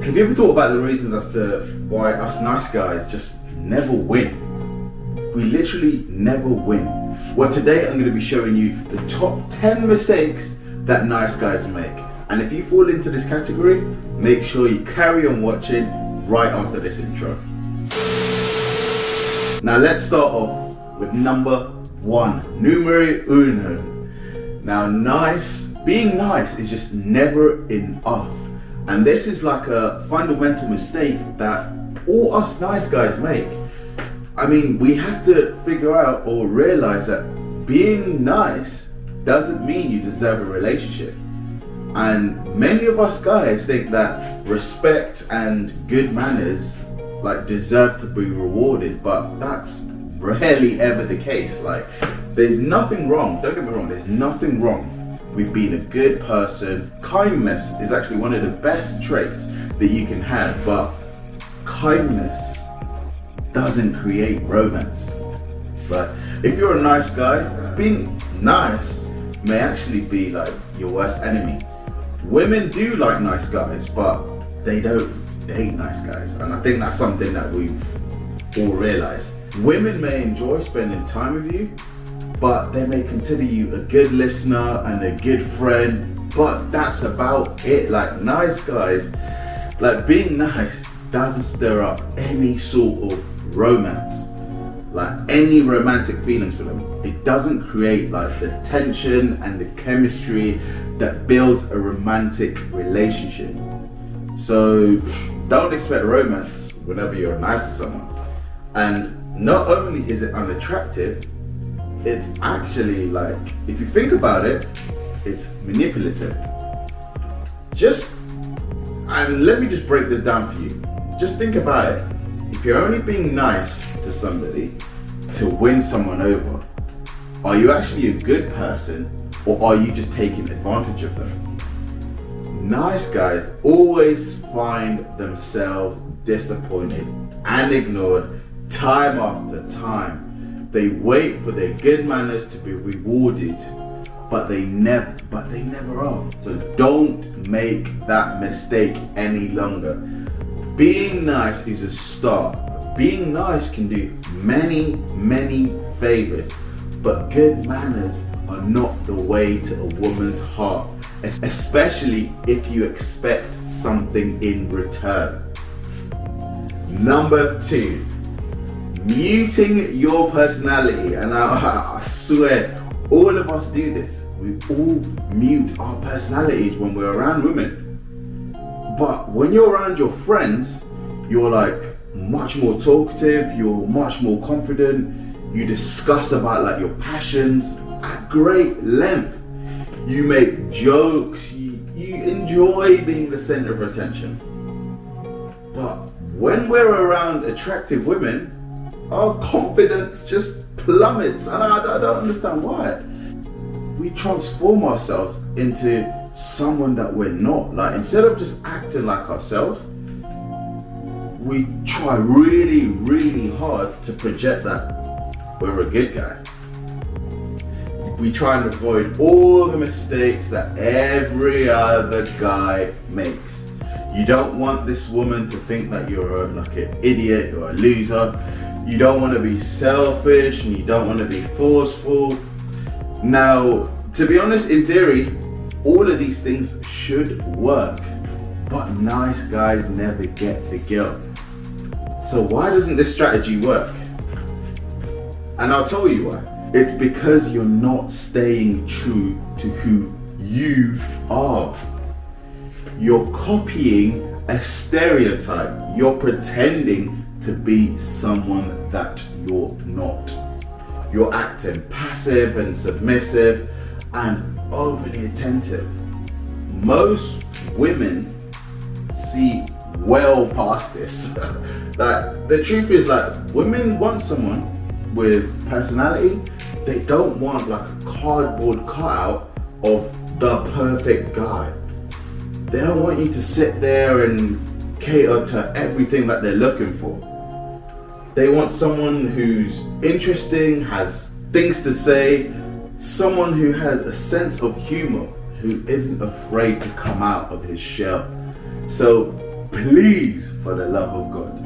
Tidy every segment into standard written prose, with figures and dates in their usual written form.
Have you ever thought about the reasons as to why us nice guys just never win? We literally never win. Well, today I'm going to be showing you the top 10 mistakes that nice guys make. And if you fall into this category, make sure you carry on watching right after this intro. Now let's start off with number 1, numero uno. Now being nice is just never enough. And this is like a fundamental mistake that all us nice guys make. I mean, we have to figure out or realize that being nice doesn't mean you deserve a relationship. And many of us guys think that respect and good manners deserve to be rewarded, but that's rarely ever the case. There's nothing wrong, don't get me wrong, there's nothing wrong with being a good person. Kindness is actually one of the best traits that you can have, but kindness doesn't create romance. But if you're a nice guy, being nice may actually be your worst enemy. Women do like nice guys, but they don't date nice guys, and I think that's something that we've all realized. Women may enjoy spending time with you, but they may consider you a good listener and a good friend, but that's about it. Nice guys, being nice doesn't stir up any sort of romance, any romantic feelings for them. It doesn't create the tension and the chemistry that builds a romantic relationship. So don't expect romance whenever you're nice to someone. And not only is it unattractive, it's actually if you think about it, it's manipulative. And let me just break this down for you. Just think about it. If you're only being nice to somebody to win someone over, are you actually a good person, or are you just taking advantage of them? Nice guys always find themselves disappointed and ignored time after time. They wait for their good manners to be rewarded, but they never are. So don't make that mistake any longer. Being nice is a start. Being nice can do many, many favors, but good manners are not the way to a woman's heart, especially if you expect something in return. Number 2, muting your personality. And I swear, all of us do this. We all mute our personalities when we're around women. But when you're around your friends, you're much more talkative, you're much more confident, you discuss about your passions at great length. You make jokes, you enjoy being the center of attention. But when we're around attractive women, our confidence just plummets, and I don't understand why. We transform ourselves into someone that we're not. Instead of just acting like ourselves, we try really, really hard to project that we're a good guy. We try and avoid all the mistakes that every other guy makes. You don't want this woman to think that you're an idiot or a loser. You don't want to be selfish, and you don't want to be forceful. Now, to be honest, in theory, all of these things should work, but nice guys never get the girl. So why doesn't this strategy work? And I'll tell you why. It's because you're not staying true to who you are. You're copying a stereotype. You're pretending to be someone that you're not. You're acting passive and submissive and overly attentive. Most women see well past this. The truth is, women want someone with personality. They don't want a cardboard cutout of the perfect guy. They don't want you to sit there and cater to everything that they're looking for. They want someone who's interesting, has things to say, someone who has a sense of humor, who isn't afraid to come out of his shell. So please, for the love of God,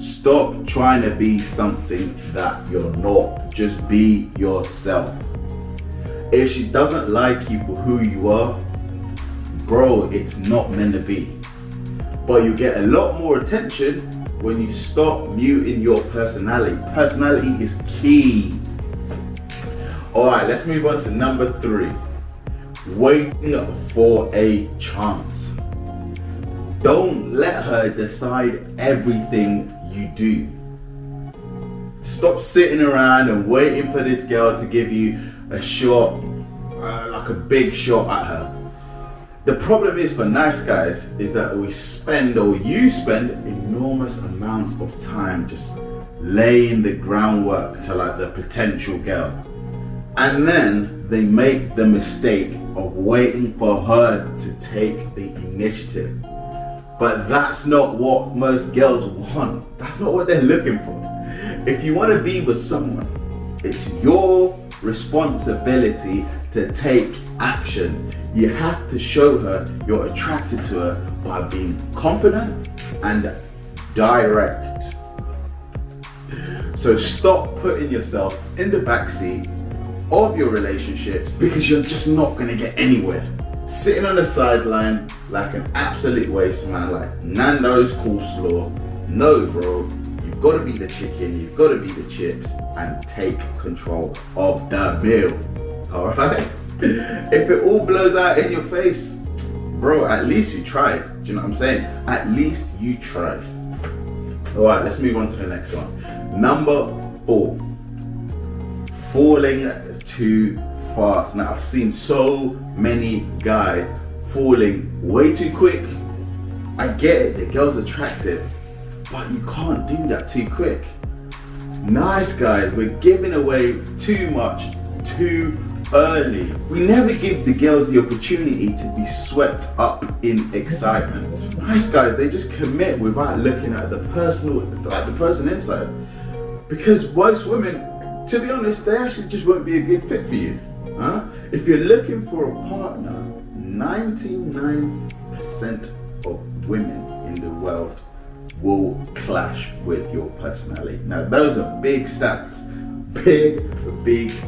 stop trying to be something that you're not. Just be yourself. If she doesn't like you for who you are, bro, it's not meant to be. But you get a lot more attention when you stop muting your personality. Personality is key. Alright, let's move on to number 3. Waiting for a chance. Don't let her decide everything you do. Stop sitting around and waiting for this girl to give you a shot, like a big shot at her. The problem is for nice guys is that you spend enormous amounts of time just laying the groundwork to like the potential girl. And then they make the mistake of waiting for her to take the initiative. But that's not what most girls want. That's not what they're looking for. If you want to be with someone, it's your responsibility to take action. You have to show her you're attracted to her by being confident and direct. So stop putting yourself in the backseat of your relationships because you're just not going to get anywhere. Sitting on the sideline like an absolute waste man, like Nando's coleslaw. No, bro, you've got to be the chicken, you've got to be the chips and take control of the meal. Alright? If it all blows out in your face, bro, at least you tried. Do you know what I'm saying? At least you tried. Alright, let's move on to the next one. Number 4. Falling too fast. Now, I've seen so many guys falling way too quick. I get it, the girl's attractive, but you can't do that too quick. Nice guys, we're giving away too much too early. We never give the girls the opportunity to be swept up in excitement. Nice guys, they just commit without looking at the person inside. Because most women, to be honest, they actually just won't be a good fit for you. If you're looking for a partner, 99% of women in the world will clash with your personality. Now, those are big stats. Big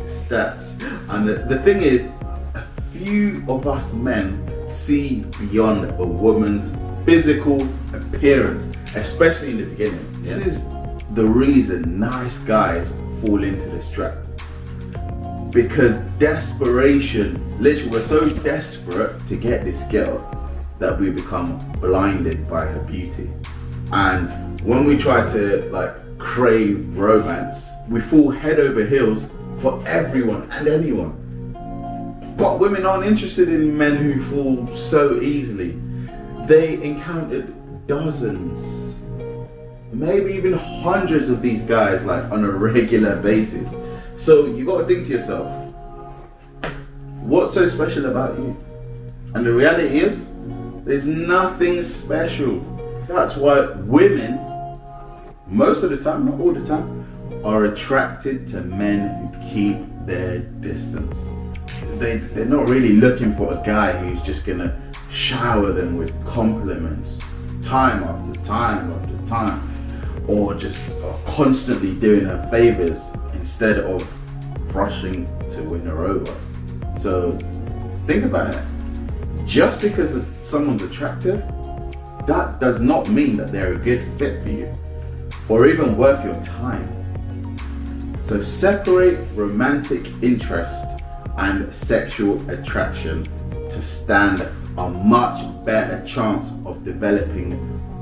stats. And the thing is, a few of us men see beyond a woman's physical appearance, especially in the beginning. This is the reason nice guys fall into this trap. Because desperation, literally we're so desperate to get this girl that we become blinded by her beauty. And when we try to crave romance, we fall head over heels for everyone and anyone. But women aren't interested in men who fall so easily. They encountered dozens, maybe even hundreds of these guys on a regular basis. So you got to think to yourself, what's so special about you? And the reality is, there's nothing special. That's why women, most of the time, not all the time, are attracted to men who keep their distance. They're not really looking for a guy who's just gonna shower them with compliments time after time after time, or just constantly doing her favors instead of rushing to win her over. So think about it. Just because someone's attractive, that does not mean that they're a good fit for you or even worth your time. So separate romantic interest and sexual attraction to stand a much better chance of developing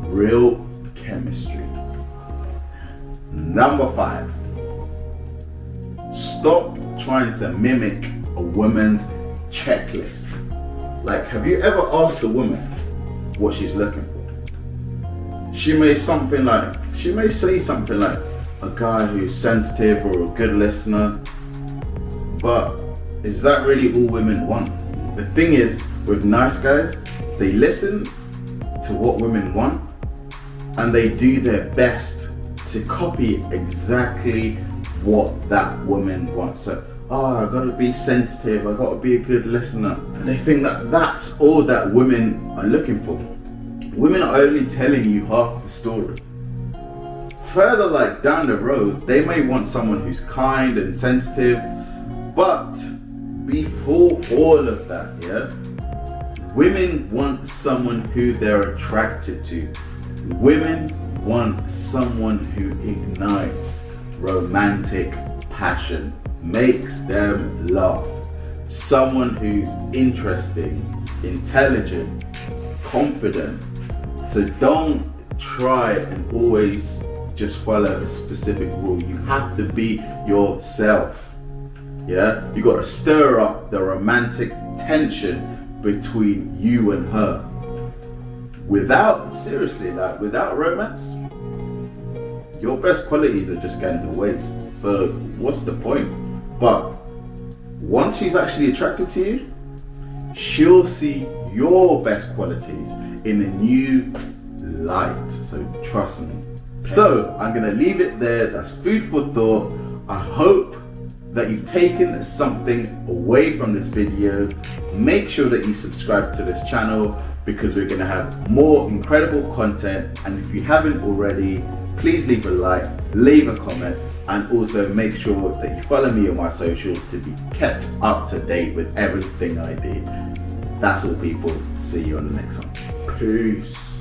real chemistry. Number 5. Stop trying to mimic a woman's checklist. Have you ever asked a woman what she's looking for? She may say something like a guy who's sensitive or a good listener, but is that really all women want? The thing is, with nice guys, they listen to what women want and they do their best to copy exactly what that woman wants. So, I gotta be sensitive, I gotta be a good listener. And they think that that's all that women are looking for. women are only telling you half the story. Further, like down the road, they may want someone who's kind and sensitive, but before all of that, women want someone who they're attracted to. Women want someone who ignites romantic passion, makes them laugh. Someone who's interesting, intelligent, confident. So don't try and always just follow a specific rule. You have to be yourself. You got to stir up the romantic tension between you and her. Without romance, your best qualities are just going to waste. So what's the point? But once she's actually attracted to you, she'll see your best qualities in a new light. So trust me. So I'm gonna leave it there. That's food for thought. I hope that you've taken something away from this video. Make sure that you subscribe to this channel, because we're gonna have more incredible content. And if you haven't already, please leave a like, leave a comment, and also make sure that you follow me on my socials to be kept up to date with everything I do. That's all, people. See you on the next one. Peace.